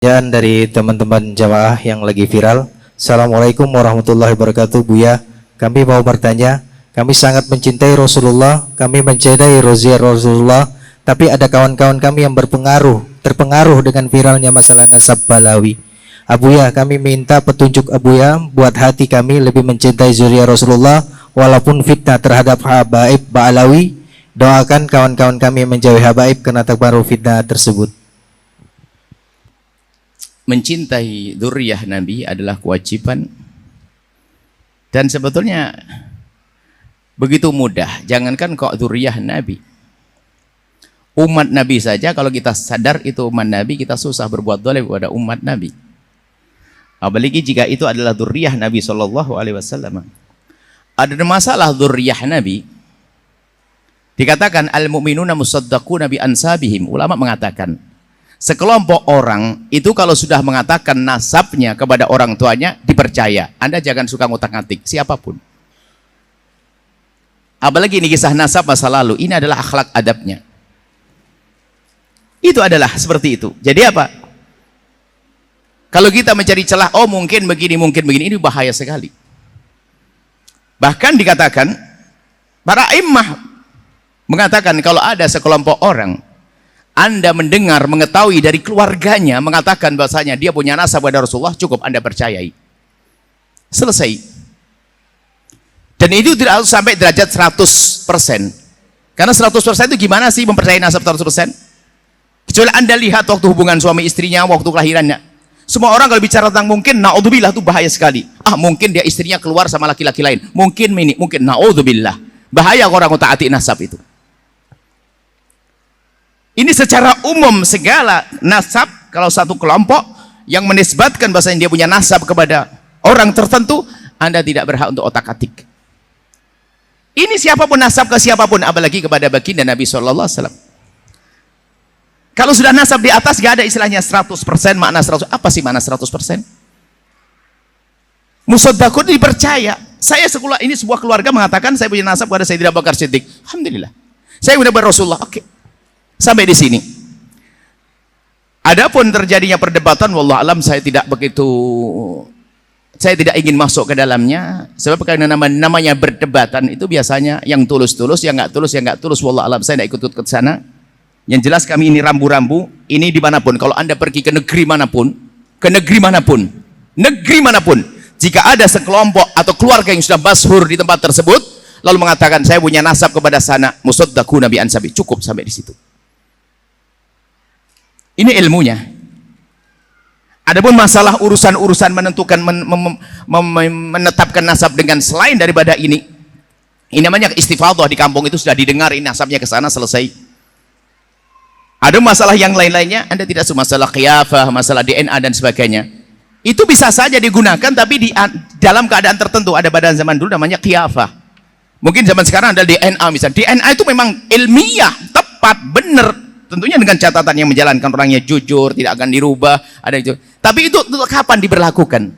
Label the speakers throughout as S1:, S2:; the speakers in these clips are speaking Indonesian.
S1: Pertanyaan dari teman-teman jamaah yang lagi viral. Assalamualaikum warahmatullahi wabarakatuh. Buya, kami mau bertanya. Kami sangat mencintai Rasulullah, kami mencintai Rasulullah, tapi ada kawan-kawan kami yang terpengaruh dengan viralnya masalah nasab Balawi. Abuya, kami minta petunjuk Abuya buat hati kami lebih mencintai zuriat Rasulullah walaupun fitnah terhadap habaib Balawi. Doakan kawan-kawan kami menjauhi habaib karena terpengaruh fitnah tersebut.
S2: Mencintai dzurriyyah Nabi adalah kewajiban, dan sebetulnya begitu mudah. Jangankan kok dzurriyyah Nabi, umat Nabi saja kalau kita sadar itu umat Nabi, kita susah berbuat zalim kepada umat Nabi, apalagi jika itu adalah dzurriyyah Nabi SAW. Ada masalah dzurriyyah Nabi, dikatakan al-mu'minuna musaddaquna bi ansabihim. Ulama mengatakan sekelompok orang itu kalau sudah mengatakan nasabnya kepada orang tuanya dipercaya. Anda jangan suka ngotak-ngatik siapapun. Apalagi ini kisah nasab masa lalu, ini adalah akhlak adabnya. Itu adalah seperti itu. Jadi apa? Kalau kita mencari celah, oh mungkin begini, ini bahaya sekali. Bahkan dikatakan, para imam mengatakan kalau ada sekelompok orang Anda mendengar, mengetahui dari keluarganya mengatakan bahasanya dia punya nasab pada Rasulullah, cukup Anda percayai. Selesai. Dan itu tidak harus sampai derajat 100%. Karena 100% itu gimana sih mempercayai nasab 100%? Kecuali Anda lihat waktu hubungan suami istrinya, waktu kelahirannya. Semua orang kalau bicara tentang mungkin, na'udzubillah, itu bahaya sekali. Mungkin dia istrinya keluar sama laki-laki lain. Mungkin, na'udzubillah. Bahaya orang taati nasab itu. Ini secara umum segala nasab, kalau satu kelompok yang menisbatkan bahasanya dia punya nasab kepada orang tertentu, Anda tidak berhak untuk otak-atik. Ini siapapun nasab ke siapapun, apalagi kepada baginda Nabi SAW. Kalau sudah nasab di atas, gak ada istilahnya 100%, makna 100%. Apa sih makna 100%? Musaddaqun, dipercaya. Saya ini sebuah keluarga mengatakan saya punya nasab kepada Sayyidina Abu Bakar Siddiq. Alhamdulillah. Saya sudah Rasulullah. Oke. Sampai di sini. Adapun terjadinya perdebatan, wallah alam, saya tidak ingin masuk ke dalamnya, sebab karena namanya berdebatan itu biasanya yang tulus-tulus, yang nggak tulus, wallah alam, saya tidak ikut ke sana. Yang jelas kami ini rambu-rambu, ini dimanapun, kalau Anda pergi ke negeri manapun, jika ada sekelompok atau keluarga yang sudah masyhur di tempat tersebut, lalu mengatakan saya punya nasab kepada sana, musaddaquna bi ansabi, cukup sampai di situ. Ini ilmunya. Adapun masalah urusan-urusan menentukan menetapkan nasab dengan selain daripada ini namanya istifadhah. Di kampung itu sudah didengar ini nasabnya ke sana, selesai. Ada masalah yang lain-lainnya, Anda tidak semua masalah qiyafah, masalah DNA dan sebagainya. Itu bisa saja digunakan, tapi di dalam keadaan tertentu. Ada badan zaman dulu namanya qiyafah. Mungkin zaman sekarang ada DNA misalnya. DNA itu memang ilmiah, tepat, benar. Tentunya dengan catatan yang menjalankan orangnya jujur, tidak akan dirubah, ada itu. Tapi itu kapan diberlakukan?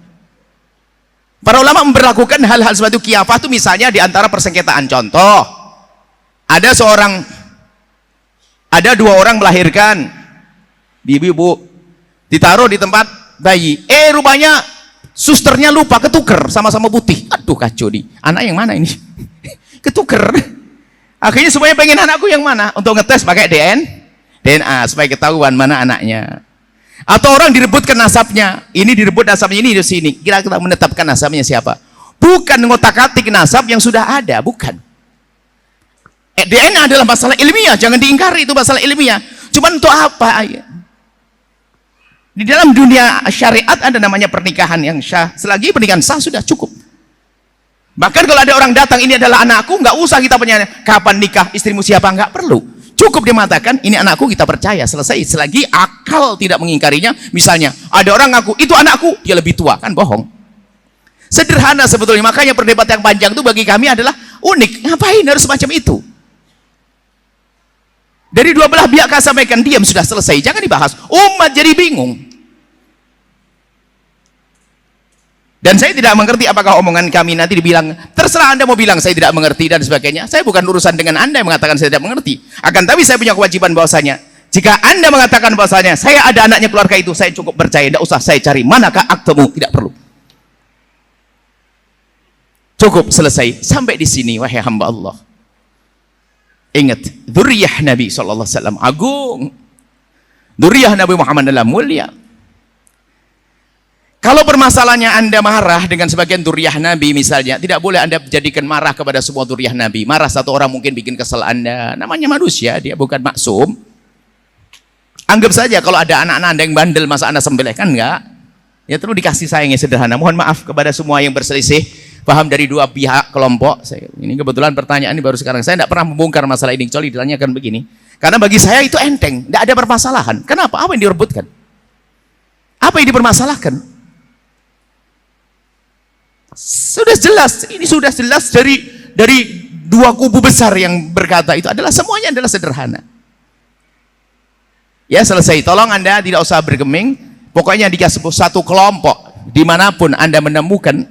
S2: Para ulama memberlakukan hal-hal seperti itu. Qiyafah itu misalnya di antara persengketaan. Contoh, ada dua orang melahirkan, ibu ditaruh di tempat bayi. Rupanya susternya lupa, ketuker, sama-sama putih. Aduh, kacau nih. Anak yang mana ini? Ketuker. Akhirnya semuanya pengen anakku yang mana? Untuk ngetes pakai DNA supaya ketahuan mana anaknya. Atau orang direbutkan nasabnya, ini direbut nasabnya, ini di sini. Kira-kira menetapkan nasabnya siapa? Bukan ngotak-atik nasab yang sudah ada, bukan. DNA adalah masalah ilmiah, jangan diingkari, itu masalah ilmiah. Cuman untuk apa? Di dalam dunia syariat ada namanya pernikahan yang syah. Selagi pernikahan sah sudah cukup. Bahkan kalau ada orang datang, ini adalah anakku, nggak usah kita punya kapan nikah, istrimu siapa, nggak perlu. Cukup dia mengatakan ini anakku, kita percaya, selesai. Selagi akal tidak mengingkarinya. Misalnya ada orang ngaku itu anakku, dia lebih tua, kan bohong. Sederhana sebetulnya. Makanya perdebatan yang panjang itu bagi kami adalah unik. Ngapain harus semacam itu? Dari dua belah pihak sampaikan, diam, sudah selesai, jangan dibahas. Umat jadi bingung. Dan saya tidak mengerti apakah omongan kami nanti dibilang, terserah Anda mau bilang saya tidak mengerti dan sebagainya. Saya bukan urusan dengan Anda yang mengatakan saya tidak mengerti. Akan tapi saya punya kewajiban bahwasanya Jika Anda mengatakan bahasanya saya ada anaknya keluarga itu, saya cukup percaya, tidak usah saya cari manakah aktemu, tidak perlu. Cukup, selesai. Sampai di sini, wahai hamba Allah. Ingat, dzurriyyah Nabi SAW agung. Dzurriyyah Nabi Muhammad adalah mulia. Kalau permasalahannya Anda marah dengan sebagian dzurriyyah Nabi misalnya, tidak boleh Anda jadikan marah kepada semua dzurriyyah Nabi. Marah satu orang mungkin bikin kesal Anda. Namanya manusia, dia bukan maksum. Anggap saja kalau ada anak-anak Anda yang bandel, masa Anda sembelih, kan enggak? Ya perlu dikasih sayangnya sederhana. Mohon maaf kepada semua yang berselisih paham dari dua pihak kelompok. Ini kebetulan pertanyaan ini baru sekarang. Saya tidak pernah membongkar masalah ini kecuali ditanyakan begini. Karena bagi saya itu enteng, tidak ada permasalahan. Kenapa? Apa yang direbutkan? Apa yang dipermasalahkan? Sudah jelas, ini sudah jelas dari dua kubu besar yang berkata itu adalah semuanya adalah sederhana. Ya selesai. Tolong Anda tidak usah bergeming. Pokoknya dikasih satu kelompok dimanapun Anda menemukan.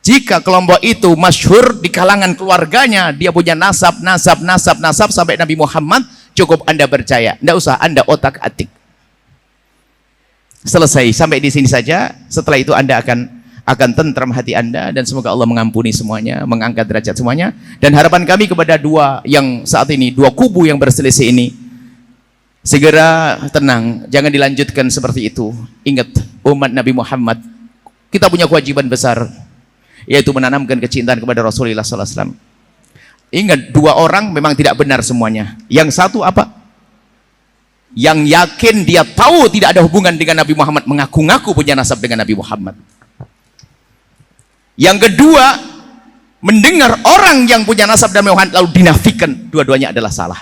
S2: Jika kelompok itu masyhur di kalangan keluarganya, dia punya nasab sampai Nabi Muhammad, cukup Anda percaya. Tidak usah Anda otak-atik. Selesai, sampai di sini saja. Setelah itu Anda akan tentram hati Anda, dan semoga Allah mengampuni semuanya, mengangkat derajat semuanya. Dan harapan kami kepada dua kubu yang berselisih ini, segera tenang, jangan dilanjutkan seperti itu. Ingat, umat Nabi Muhammad, kita punya kewajiban besar, yaitu menanamkan kecintaan kepada Rasulullah SAW. Ingat, dua orang memang tidak benar semuanya. Yang satu apa? Yang yakin dia tahu tidak ada hubungan dengan Nabi Muhammad, mengaku-ngaku punya nasab dengan Nabi Muhammad. Yang kedua, mendengar orang yang punya nasab dengan Nabi Muhammad lalu dinafikan. Dua-duanya adalah salah.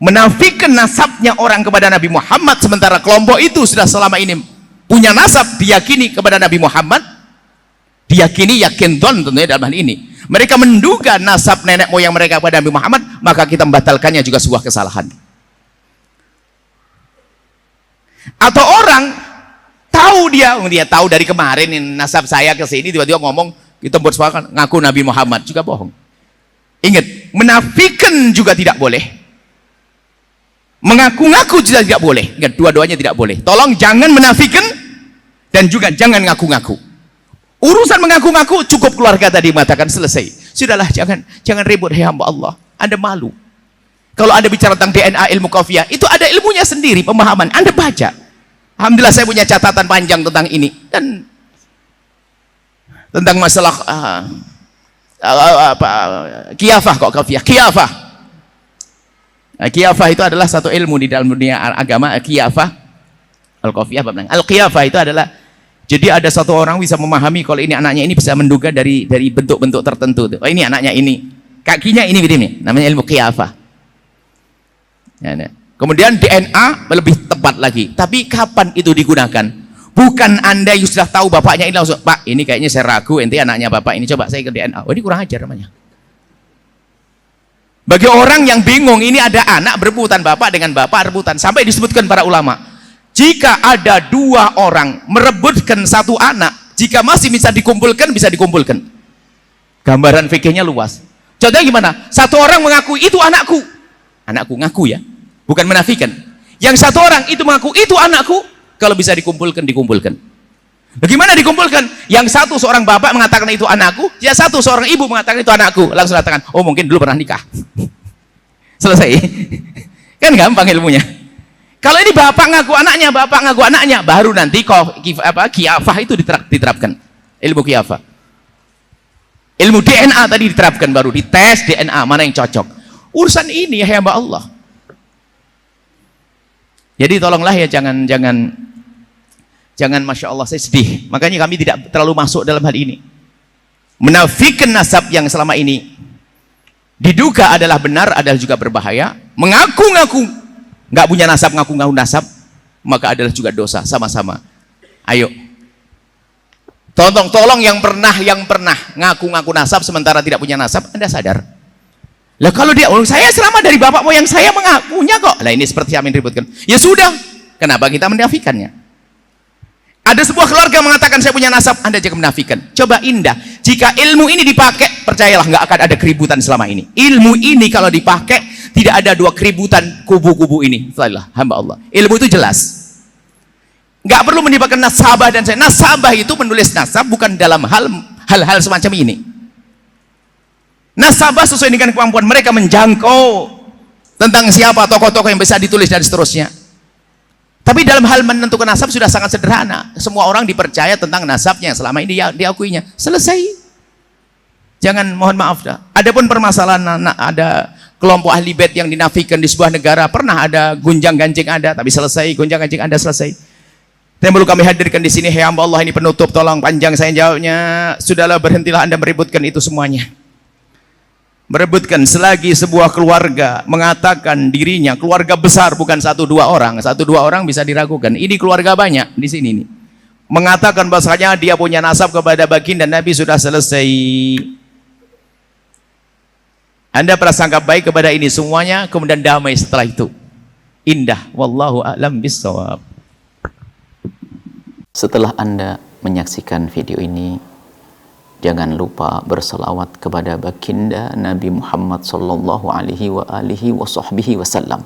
S2: Menafikan nasabnya orang kepada Nabi Muhammad, sementara kelompok itu sudah selama ini punya nasab diyakini kepada Nabi Muhammad, diyakini yakin don tentunya dalam hal ini. Mereka menduga nasab nenek moyang mereka kepada Nabi Muhammad, maka kita membatalkannya juga sebuah kesalahan. Atau orang dia tahu dari kemarin nasab saya ke sini, tiba-tiba ngomong kita buat sepakat ngaku Nabi Muhammad, juga bohong. Ingat, menafikan juga tidak boleh, mengaku-ngaku juga tidak boleh. Ingat, dua-duanya tidak boleh. Tolong jangan menafikan dan juga jangan ngaku-ngaku. Urusan mengaku-ngaku cukup keluarga tadi mengatakan selesai. Sudahlah, jangan ribut, hai hamba Allah. Anda malu. Kalau Anda bicara tentang DNA ilmu kafiyah, itu ada ilmunya sendiri, pemahaman. Anda baca. Alhamdulillah saya punya catatan panjang tentang ini, dan tentang masalah kiyafah kok kafiyah. Kiyafah itu adalah satu ilmu di dalam dunia agama. Kiyafah, al-kafiyah, al-kiyafah itu adalah, jadi ada satu orang bisa memahami kalau ini anaknya ini, bisa menduga dari bentuk-bentuk tertentu. Oh, ini anaknya ini, kakinya ini begini, namanya ilmu kiyafah. Kemudian DNA lebih tepat lagi. Tapi kapan itu digunakan? Bukan Anda yang sudah tahu bapaknya ini langsung, Pak, ini kayaknya saya ragu, ente anaknya bapak ini, coba saya ke DNA. Oh, ini kurang ajar namanya. Bagi orang yang bingung, ini ada anak berebutan, bapak dengan bapak rebutan, sampai disebutkan para ulama, jika ada dua orang merebutkan satu anak, jika masih bisa dikumpulkan, bisa dikumpulkan. Gambaran fikihnya luas. Contohnya gimana? Satu orang mengaku itu anakku ngaku ya, bukan menafikan. Yang satu orang itu mengaku itu anakku, kalau bisa dikumpulkan. Bagaimana dikumpulkan? Yang satu seorang bapak mengatakan itu anakku, yang satu seorang ibu mengatakan itu anakku, langsung katakan, oh mungkin dulu pernah nikah. Selesai. Kan gampang ilmunya. Kalau ini bapak ngaku anaknya, baru nanti kiyafah itu diterapkan. Ilmu kiyafah. Ilmu DNA tadi diterapkan, baru dites DNA mana yang cocok. Urusan ini ya hamba Allah. Jadi tolonglah ya, jangan masya Allah, saya sedih. Makanya kami tidak terlalu masuk dalam hal ini. Menafikan nasab yang selama ini diduga adalah benar adalah juga berbahaya. Mengaku-ngaku nggak punya nasab, ngaku-ngaku nasab, maka adalah juga dosa sama-sama. Ayo, tolong yang pernah ngaku-ngaku nasab sementara tidak punya nasab, Anda sadar? Lah kalau dia, saya selama dari bapak moyang saya mengakunya kok. Lah ini seperti yang ributkan. Ya sudah, kenapa kita menafikannya? Ada sebuah keluarga mengatakan saya punya nasab, Anda jangan menafikan. Coba indah, jika ilmu ini dipakai, percayalah nggak akan ada keributan selama ini. Ilmu ini kalau dipakai, Tidak ada dua keributan kubu-kubu ini. Setelah hamba Allah. Ilmu itu jelas. Nggak perlu menimpakan nasabah dan saya. Nasabah itu menulis nasab bukan dalam hal-hal semacam ini. Nasabah sesuai dengan kemampuan mereka menjangkau tentang siapa tokoh-tokoh yang bisa ditulis dan seterusnya. Tapi dalam hal menentukan nasab sudah sangat sederhana. Semua orang dipercaya tentang nasabnya yang selama ini diakuinya. Selesai. Jangan, mohon maaf dah. Adapun permasalahan ada kelompok ahli bait yang dinafikan di sebuah negara, pernah ada gunjang-ganjing ada, tapi selesai, gunjang-ganjing ada selesai. Dan perlu kami hadirkan di sini, hei hamba Allah ini penutup, tolong panjang saya jawabnya. Sudahlah, berhentilah Anda merebutkan itu semuanya. Merebutkan selagi sebuah keluarga mengatakan dirinya keluarga besar, bukan 1-2 orang. 1-2 orang bisa diragukan. Ini keluarga banyak di sini nih. Mengatakan bahwasanya dia punya nasab kepada baginda Nabi, sudah selesai. Anda prasangka baik kepada ini semuanya, kemudian damai setelah itu. Indah. Wallahu a'lam bissawab.
S3: Setelah Anda menyaksikan video ini, jangan lupa berselawat kepada baginda Nabi Muhammad sallallahu alaihi wa alihi wa sahbihi wasallam.